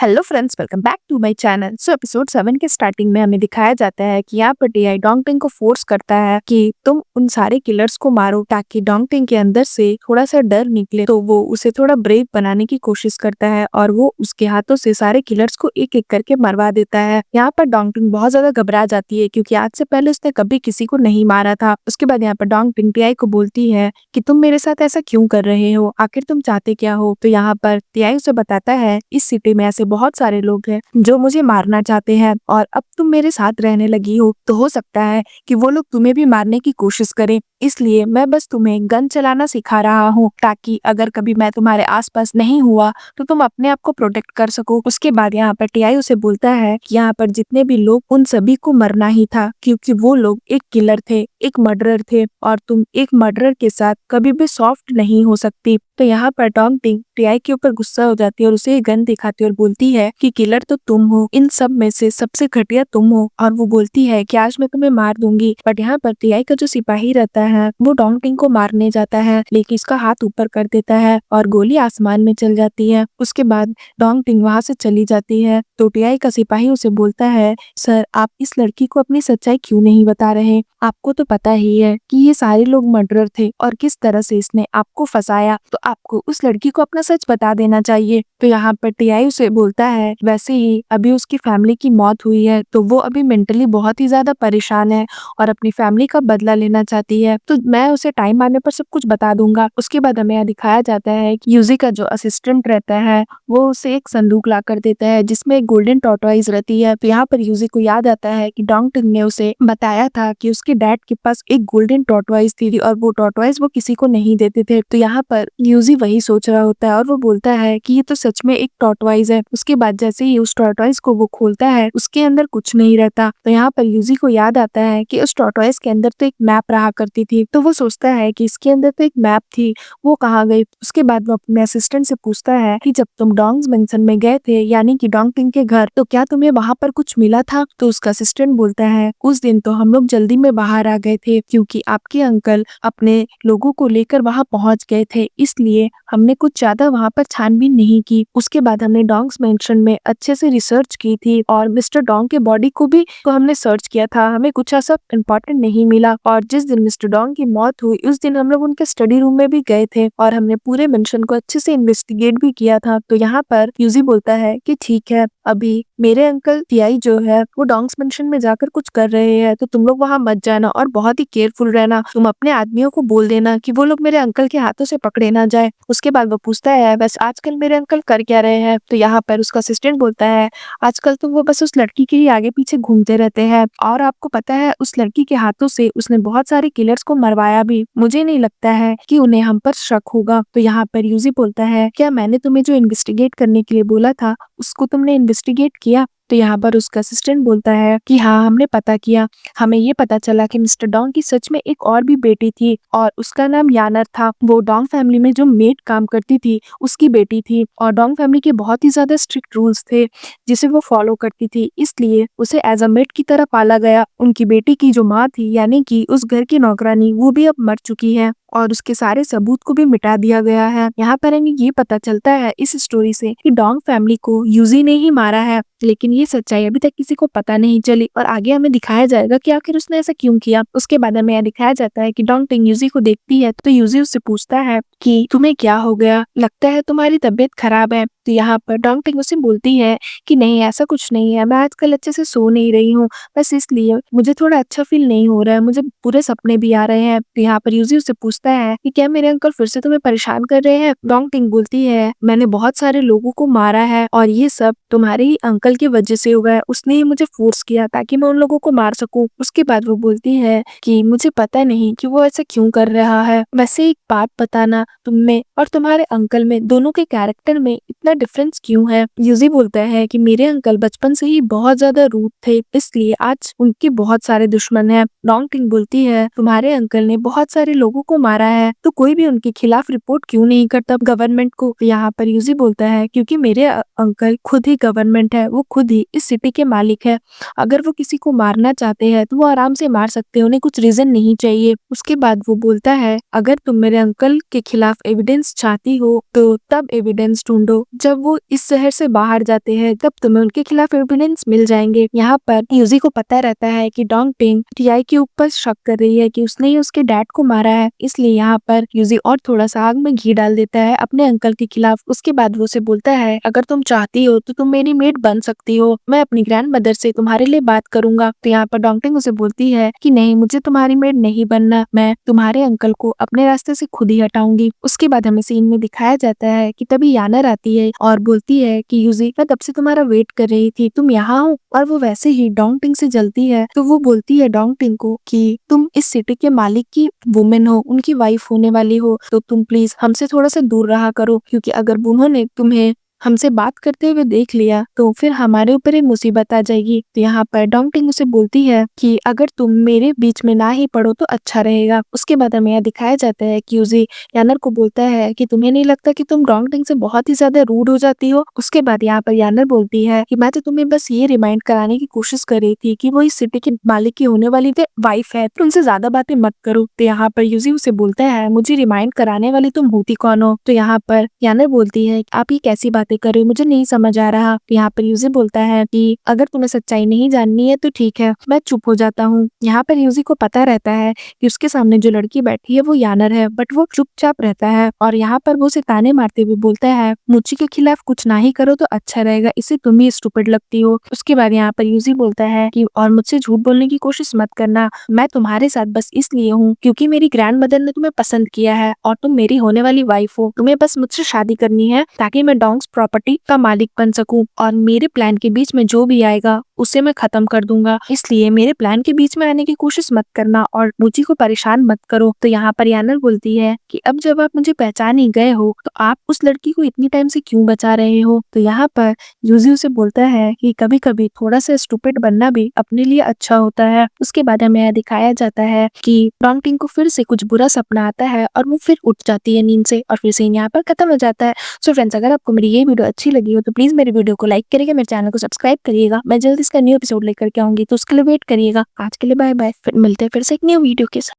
Hello friends, welcome back to my channel. So episode 7 के starting में हमें दिखाया जाता है कि यहाँ पर टीआई डोंगटिंग को फोर्स करता है कि तुम उन सारे किलर्स को मारो ताकि डोंगटिंग के अंदर से थोड़ा सा डर निकले। तो वो उसे थोड़ा ब्रेव बनाने की कोशिश करता है और वो उसके हाथों से सारे किलर्स को एक एक करके मरवा देता है। यहाँ पर डोंगटिंग बहुत ज्यादा घबरा जाती है क्योंकि आज से पहले उसने कभी किसी को नहीं मारा था। उसके बाद यहाँ पर डोंगटिंग टीआई को बोलती है कि तुम मेरे साथ ऐसा क्यों कर रहे हो, आखिर तुम चाहते क्या हो। तो यहाँ पर टीआई उसे बताता है इस सिटी में ऐसे बहुत सारे लोग हैं जो मुझे मारना चाहते हैं और अब तुम मेरे साथ रहने लगी हो तो हो सकता है कि वो लोग तुम्हें भी मारने की कोशिश करें, इसलिए मैं बस तुम्हें गन चलाना सिखा रहा हूँ ताकि अगर कभी मैं तुम्हारे आसपास नहीं हुआ तो तुम अपने आप को प्रोटेक्ट कर सको। उसके बाद यहाँ पर टीआई उसे बोलता है कि यहाँ पर जितने भी लोग उन सभी को मरना ही था क्योंकि वो लोग एक किलर थे, एक मर्डरर थे और तुम एक मर्डरर के साथ कभी भी सॉफ्ट नहीं हो सकती। तो यहाँ पर डोंगटिंग टीआई के ऊपर गुस्सा हो जाती है और उसे गन दिखाती है और बोलती है कि किलर तो तुम हो, इन सब में से सबसे घटिया तुम हो। और वो बोलती है कि आज मैं तुम्हें मार दूंगी। बट यहाँ पर टीआई का जो सिपाही रहता है वो डोंगटिंग को मारने जाता है लेकिन इसका हाथ ऊपर कर देता है और गोली आसमान में चल जाती है। उसके बाद डोंगटिंग वहां से चली जाती है। तो टीआई का सिपाही उसे बोलता है, सर आप इस लड़की को अपनी सच्चाई क्यों नहीं बता रहे? आपको तो पता ही है कि ये सारे लोग मर्डरर थे और किस तरह से इसने आपको फंसाया, तो आपको उस लड़की को अपना सच बता देना चाहिए। तो यहाँ पर टीआई उसे बोलता है, वैसे ही अभी उसकी फैमिली की मौत हुई है तो वो अभी मेंटली बहुत ही ज्यादा परेशान है और अपनी फैमिली का बदला लेना चाहती है, तो मैं उसे टाइम आने पर सब कुछ बता दूंगा। उसके बाद हमें यहाँ दिखाया जाता है कि यूजी का जो असिस्टेंट रहता है वो उसे एक संदूक ला कर देता है जिसमें एक गोल्डन टॉर्टोइज रहती है। तो यहाँ पर यूजी को याद आता है कि डोंगटिंग ने उसे बताया था कि उसके डैड के पास एक गोल्डन टॉर्टोइज थी और वो टॉर्टोइज वो किसी को नहीं देते थे। तो यहाँ पर यूजी वही सोच रहा होता है और वो बोलता है कि ये तो सच में एक टॉर्टोइज है। उसके बाद जैसे ही उस टॉर्टोइज को वो खोलता है उसके अंदर कुछ नहीं रहता। तो यहाँ पर यूजी को याद आता है कि उस टॉर्टोइज के अंदर तो एक मैप रहा करती थी, तो वो सोचता है कि इसके अंदर तो एक मैप थी, वो कहाँ गई। उसके बाद वो अपने असिस्टेंट से पूछता है कि जब तुम डोंग्स मेंशन में गए थे यानी कि डोंगटिंग के घर, तो क्या तुम्हें वहां पर कुछ मिला था? तो उसका असिस्टेंट बोलता है, उस दिन तो हम लोग जल्दी में बाहर आ गए थे क्योंकि आपके अंकल अपने लोगों को लेकर वहां पहुंच गए थे, इसलिए हमने कुछ ज्यादा वहां पर छानबीन नहीं की। उसके बाद हमने डोंग्स मेंशन में अच्छे से रिसर्च की थी और मिस्टर डोंग के बॉडी को भी तो हमने सर्च किया था, हमें कुछ ऐसा इम्पोर्टेंट नहीं मिला। और जिस दिन मिस्टर डोंग की मौत हुई उस दिन हम लोग उनके स्टडी रूम में भी गए थे और हमने पूरे मेंशन को अच्छे से इन्वेस्टिगेट भी किया था। तो यहाँ पर यूजी बोलता है कि ठीक है, अभी मेरे अंकल टीआई जो है वो डोंग्स मेंशन में जाकर कुछ कर रहे हैं, तो तुम लोग वहां मत जाना और बहुत ही केयरफुल रहना। तुम अपने आदमियों को बोल देना कि वो लोग मेरे अंकल के हाथों से पकड़े ना जाए। उसके बाद वो पूछता है, बस आजकल मेरे अंकल कर क्या रहे हैं? तो यहाँ पर उसका असिस्टेंट बोलता है, आजकल तो वो बस उस लड़की के ही आगे पीछे घूमते रहते हैं और आपको पता है उस लड़की के हाथों से उसने बहुत सारे किलर्स को मरवाया भी। मुझे नहीं लगता है कि उन्हें हम पर शक होगा। तो यहाँ पर यूजी बोलता है, क्या मैंने तुम्हें जो इन्वेस्टिगेट करने के लिए बोला था उसको तुमने इन्वेस्टिगेट किया? तो यहाँ पर उसका असिस्टेंट बोलता है कि हाँ, हमने पता किया, हमें ये पता चला कि मिस्टर डोंग की सच में एक और भी बेटी थी और उसका नाम यानर था। वो डोंग फैमिली में जो मेड काम करती थी उसकी बेटी थी और डोंग फैमिली के बहुत ही ज्यादा स्ट्रिक्ट रूल्स थे जिसे वो फॉलो करती थी, इसलिए उसे एज अ मेड की तरह पाला गया। उनकी बेटी की जो माँ थी यानी कि उस घर की नौकरानी वो भी अब मर चुकी है और उसके सारे सबूत को भी मिटा दिया गया है। यहाँ पर हमें ये पता चलता है इस स्टोरी से कि डोंग फैमिली को यूजी ने ही मारा है, लेकिन ये सच्चाई अभी तक किसी को पता नहीं चली और आगे हमें दिखाया जाएगा कि आखिर उसने ऐसा क्यों किया। उसके बाद हमें यह दिखाया जाता है कि डोंगटिंग यूजी को देखती है तो यूजी उससे पूछता है कि तुम्हें क्या हो गया, लगता है तुम्हारी तबीयत खराब है। तो यहाँ पर डोंगटिंग उसे बोलती है कि नहीं, ऐसा कुछ नहीं है, मैं आजकल अच्छे से सो नहीं रही हूँ, बस इसलिए मुझे थोड़ा अच्छा फील नहीं हो रहा है, मुझे पूरे सपने भी आ रहे हैं। तो यहाँ पर यूजी उससे पूछता है कि क्या मेरे अंकल फिर से तुम्हें परेशान कर रहे हैं? डोंगटिंग बोलती है, मैंने बहुत सारे लोगों को मारा है और ये सब तुम्हारे ही अंकल की वजह से हुआ है, उसने ही मुझे फोर्स किया ताकि मैं उन लोगों को मार सकूं। उसके बाद वो बोलती है कि मुझे पता नहीं कि वो ऐसा क्यों कर रहा है, वैसे एक बात बताना, तुम में और तुम्हारे अंकल में दोनों के कैरेक्टर में इतना डिफरेंस क्यों है? यूजी बोलता है कि मेरे अंकल बचपन से ही बहुत ज्यादा रूड थे, इसलिए आज उनके बहुत सारे दुश्मन हैं। डोंगटिंग बोलती है, तुम्हारे अंकल ने बहुत सारे लोगों को मारा है तो कोई भी उनके खिलाफ रिपोर्ट क्यों नहीं करता गवर्नमेंट को? यहाँ पर यूजी बोलता है, क्योंकि मेरे अंकल खुद ही गवर्नमेंट है, वो खुद ही इस सिटी के मालिक है, अगर वो किसी को मारना चाहते हैं तो वो आराम से मार सकते हैं, उन्हें कुछ रीजन नहीं चाहिए। उसके बाद वो बोलता है, अगर तुम मेरे अंकल के खिलाफ एविडेंस चाहती हो तो तब एविडेंस ढूंढो, जब वो इस शहर से बाहर जाते हैं तब तुम्हें उनके खिलाफ एविडेंस मिल जाएंगे। यहाँ पर यूजी को पता रहता है कि डोंगटिंग टीआई के ऊपर शक कर रही है कि उसने ही उसके डैड को मारा है, इसलिए यहाँ पर यूजी और थोड़ा सा आग में घी डाल देता है अपने अंकल के खिलाफ। उसके बाद वो उसे बोलता है अगर तुम चाहती हो तो तुम मेरी मेड बन सकती हो, मैं अपनी ग्रैंड मदर से तुम्हारे लिए बात करूंगा। तो यहाँ पर डोंगटिंग उसे बोलती है कि नहीं, मुझे तुम्हारी मेड नहीं बनना, मैं तुम्हारे अंकल को अपने रास्ते से खुद ही हटाऊंगी। उसके बाद हमें सीन में दिखाया जाता है कि तभी यानर आती है और बोलती है कि यूजी मैं तब से तुम्हारा वेट कर रही थी, तुम यहाँ हो। और वो वैसे ही डोंगटिंग से जलती है तो वो बोलती है डोंगटिंग को कि तुम इस सिटी के मालिक की वुमेन हो, उनकी वाइफ होने वाली हो, तो तुम प्लीज हमसे थोड़ा सा दूर रहा करो, क्योंकि अगर उन्होंने तुम्हें हमसे बात करते हुए देख लिया तो फिर हमारे ऊपर ही मुसीबत आ जाएगी। तो यहाँ पर डोंगटिंग उसे बोलती है कि अगर तुम मेरे बीच में ना ही पड़ो तो अच्छा रहेगा। उसके बाद हमें यह दिखाया जाता है कि यूजी यानर को बोलता है कि तुम्हें नहीं लगता कि तुम डोंगटिंग से बहुत ही ज्यादा रूड हो जाती हो। उसके बाद यहाँ पर यानर बोलती है कि मैं तो तुम्हें बस ये रिमाइंड कराने की कोशिश कर रही थी कि वो इस सिटी के मालिक की होने वाली वाइफ है, तो उनसे ज्यादा बातें मत करो। तो यहाँ पर यूजी उसे बोलता है मुझे रिमाइंड कराने वाली तुम होती कौन हो। तो यहाँ पर यानर बोलती है आप ये कैसी बातें कर रहे हो, मुझे नहीं समझ आ रहा। तो यहाँ पर यूजी बोलता है कि अगर तुम्हें सच्चाई नहीं जाननी है तो ठीक है, मैं चुप हो जाता हूँ। यहाँ पर यूजी को पता रहता है कि उसके सामने जो लड़की बैठी है वो यानर है, बट वो चुपचाप रहता है और यहाँ पर वो उसे ताने मारते हुए बोलता है मुझी के खिलाफ कुछ ना ही करो तो अच्छा रहेगा, इसे तुम ही स्टूपिड लगती हो। उसके बाद यहाँ पर यूजी बोलता है कि और मुझसे झूठ बोलने की कोशिश मत करना, मैं तुम्हारे साथ बस इसलिए हूँ क्योंकि मेरी ग्रैंड मदर ने तुम्हें पसंद किया है और तुम मेरी होने वाली वाइफ हो। तुम्हें बस मुझसे शादी करनी है ताकि मैं डोंग्स प्रॉपर्टी का मालिक बन सकूं और मेरे प्लान के बीच में जो भी आएगा उसे मैं खत्म कर दूंगा, इसलिए मेरे प्लान के बीच में आने की कोशिश मत करना और मुझी को परेशान मत करो। तो यहाँ पर यानर बोलती है कि अब जब आप मुझे पहचान ही गए हो तो आप उस लड़की को इतनी टाइम से क्यों बचा रहे हो। तो यहाँ पर यूजी उसे बोलता है कि कभी कभी थोड़ा सा स्टूपिड बनना भी अपने लिए अच्छा होता है। उसके बाद हमें यह दिखाया जाता है कि डोंगटिंग को फिर से कुछ बुरा सपना आता है और वो फिर उठ जाती है नींद से और फिर सीन यहाँ पर खत्म हो जाता है। सो फ्रेंड्स, अगर आपको मेरी ये वीडियो अच्छी लगी हो तो प्लीज मेरे वीडियो को लाइक करिएगा, मेरे चैनल को सब्सक्राइब करिएगा। मैं जल्दी इसका न्यू एपिसोड लेकर के आऊंगी तो उसके लिए वेट करिएगा। आज के लिए बाय बाय, फिर मिलते हैं फिर से एक न्यू वीडियो के साथ।